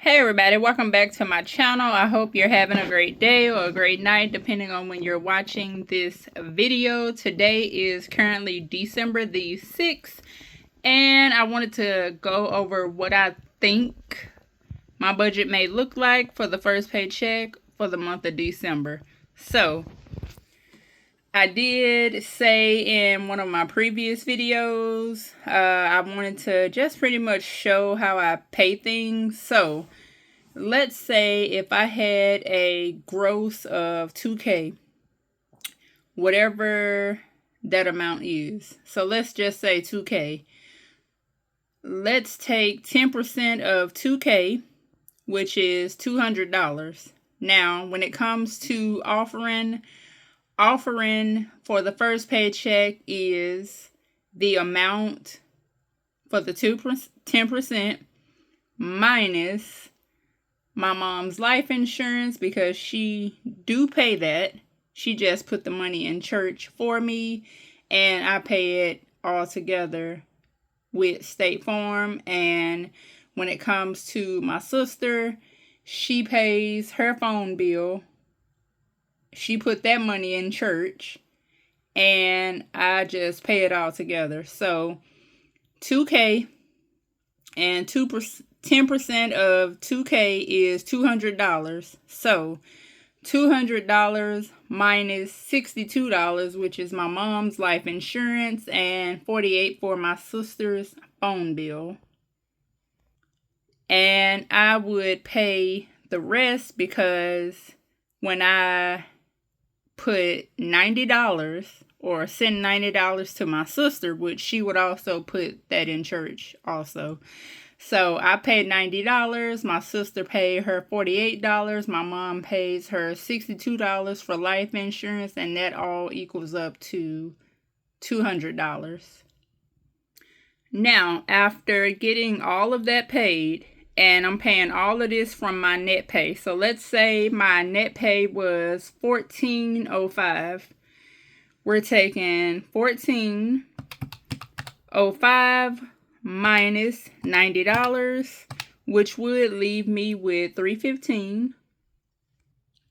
Hey everybody, welcome back to my channel. I hope you're having a great day or a great night depending on when you're watching this video. Today is currently December the 6th and I wanted to go over what I think my budget may look like for the first paycheck for the month of December. So I did say in one of my previous videos, I wanted to just pretty much show how I pay things. So let's say if I had a gross of $2,000, whatever that amount is. So let's just say $2,000. Let's take 10% of $2,000, which is $200. Now, when it comes to offering for the first paycheck is the amount for the 10% minus my mom's life insurance, because she do pay that. She just put the money in church for me and I pay it all together with State Farm. And when it comes to my sister, she pays her phone bill. She put that money in church and I just pay it all together. So $2,000 and 10% of $2,000 is $200. So $200 minus $62, which is my mom's life insurance, and $48 for my sister's phone bill. And I would pay the rest because when I put $90 or send $90 to my sister, which she would also put that in church also. So I paid $90, my sister paid her $48, my mom pays her $62 for life insurance, and that all equals up to $200. Now, after getting all of that paid, and I'm paying all of this from my net pay. So let's say my net pay was $14.05. We're taking $14.05 minus $90, which would leave me with $315.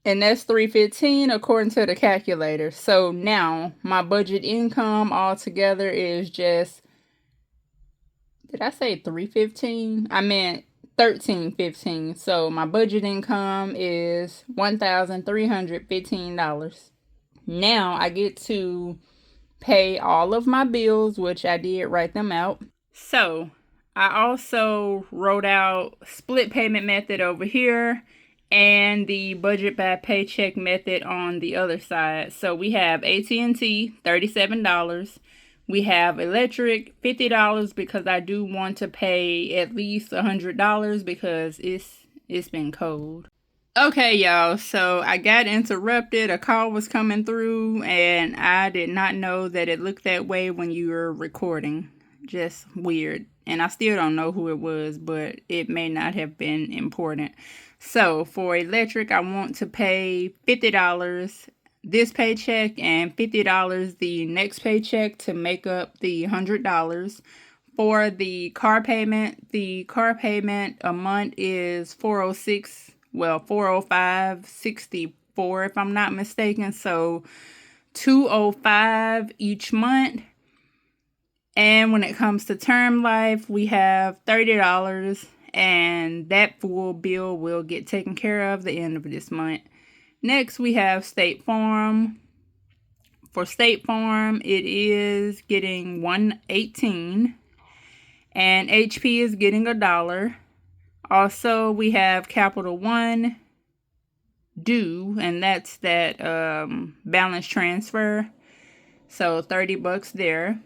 And that's $315 according to the calculator. So now my budget income altogether is just, did I say $315? I meant $1,315. So my budget income is $1,315. Now I get to pay all of my bills, which I did write them out. So I also wrote out split payment method over here and the budget by paycheck method on the other side. So we have AT&T, $37. We have electric, $50, because I do want to pay at least $100 because it's been cold. Okay, y'all, so I got interrupted. A call was coming through and I did not know that it looked that way when you were recording. Just weird. And I still don't know who it was, but it may not have been important. So for electric, I want to pay $50 this paycheck and $50 the next paycheck to make up the $100. For the car payment a month is $405.64 if I'm not mistaken. So $205 each month. And when it comes to term life, we have $30, and that full bill will get taken care of the end of this month. Next, we have State Farm. For State Farm, it is getting $118, and HP is getting $1. Also, we have Capital One due, and that's that balance transfer. So $30 there.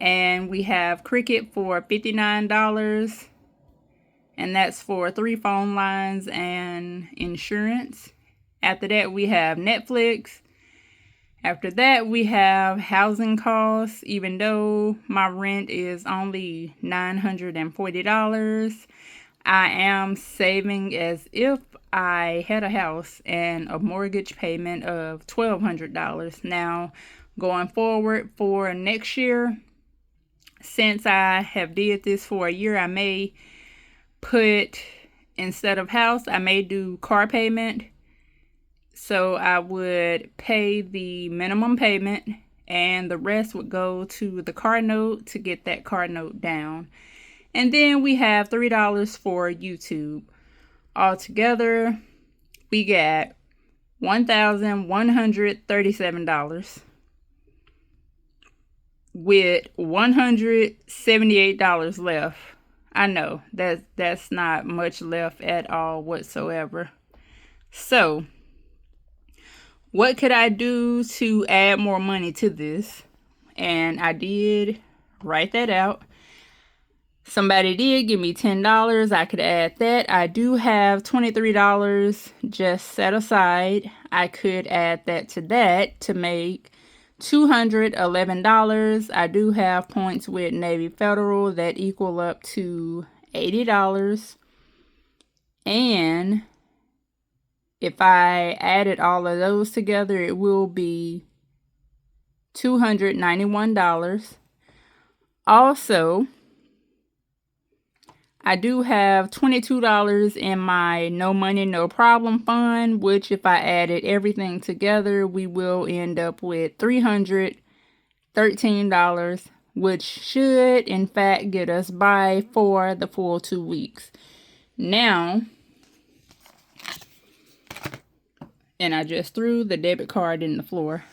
And we have Cricket for $59, and that's for 3 phone lines and insurance. After that, we have Netflix. After that, we have housing costs. Even though my rent is only $940, I am saving as if I had a house and a mortgage payment of $1,200. Now, going forward for next year, since I have did this for a year, I may put instead of house, I may do car payment. So I would pay the minimum payment and the rest would go to the car note to get that car note down. And then we have $3 for YouTube. Altogether, we got $1,137 with $178 left. I know that's not much left at all whatsoever. So, what could I do to add more money to this? And I did write that out. Somebody did give me $10. I could add that. I do have $23 just set aside. I could add that to make $211. I do have points with Navy Federal that equal up to $80. And if I added all of those together, it will be $291. Also, I do have $22 in my no money, no problem fund, which if I added everything together, we will end up with $313, which should in fact get us by for the full 2 weeks. Now, and I just threw the debit card in the floor.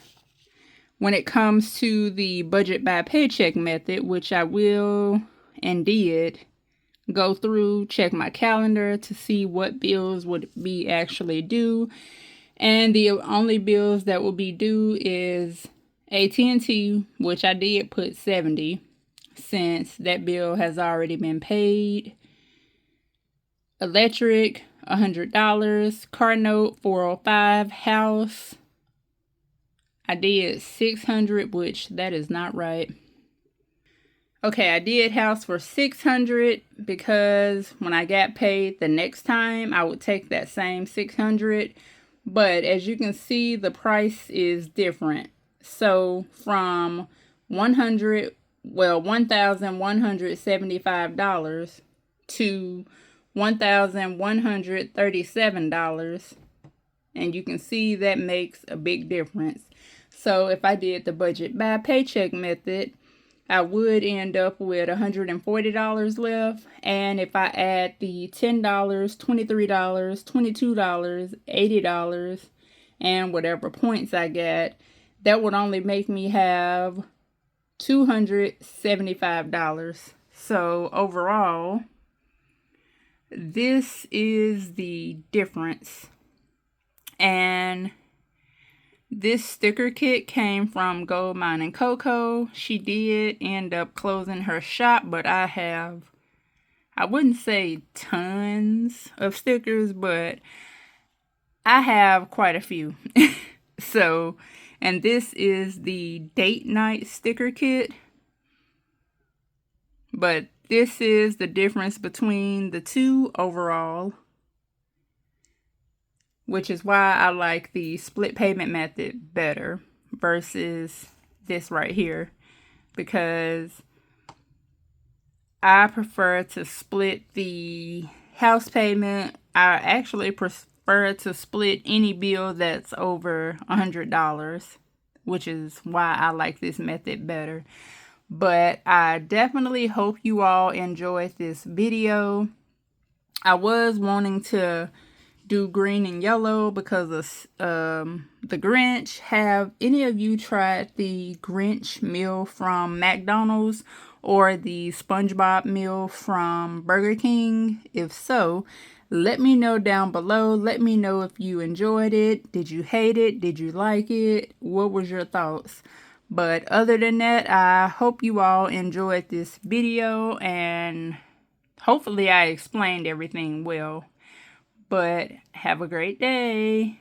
When it comes to the budget by paycheck method, which I will and did go through, check my calendar to see what bills would be actually due. And the only bills that will be due is AT&T, which I did put $70 since that bill has already been paid. Electric, $100. Car note, $405. House, I did $600, which that is not right. Okay, I did house for $600 because when I got paid the next time, I would take that same $600. But as you can see, the price is different. So from $1,175 to $1,137. And you can see that makes a big difference. So if I did the budget by paycheck method, I would end up with $140 left. And if I add the $10, $23, $22, $80, and whatever points I get, that would only make me have $275. So overall, this is the difference. And this sticker kit came from Gold Mine & Cocoa. She did end up closing her shop, but I wouldn't say tons of stickers, but I have quite a few. So, and this is the date night sticker kit. But this is the difference between the two overall, which is why I like the split payment method better versus this right here, because I prefer to split the house payment. I actually prefer to split any bill that's over $100, which is why I like this method better. But I definitely hope you all enjoyed this video. I was wanting to do green and yellow because of the Grinch. Have any of you tried the Grinch meal from McDonald's or the SpongeBob meal from Burger King? If so, let me know down below. Let me know if you enjoyed it. Did you hate it? Did you like it? What was your thoughts? But other than that, I hope you all enjoyed this video and hopefully I explained everything well. But have a great day.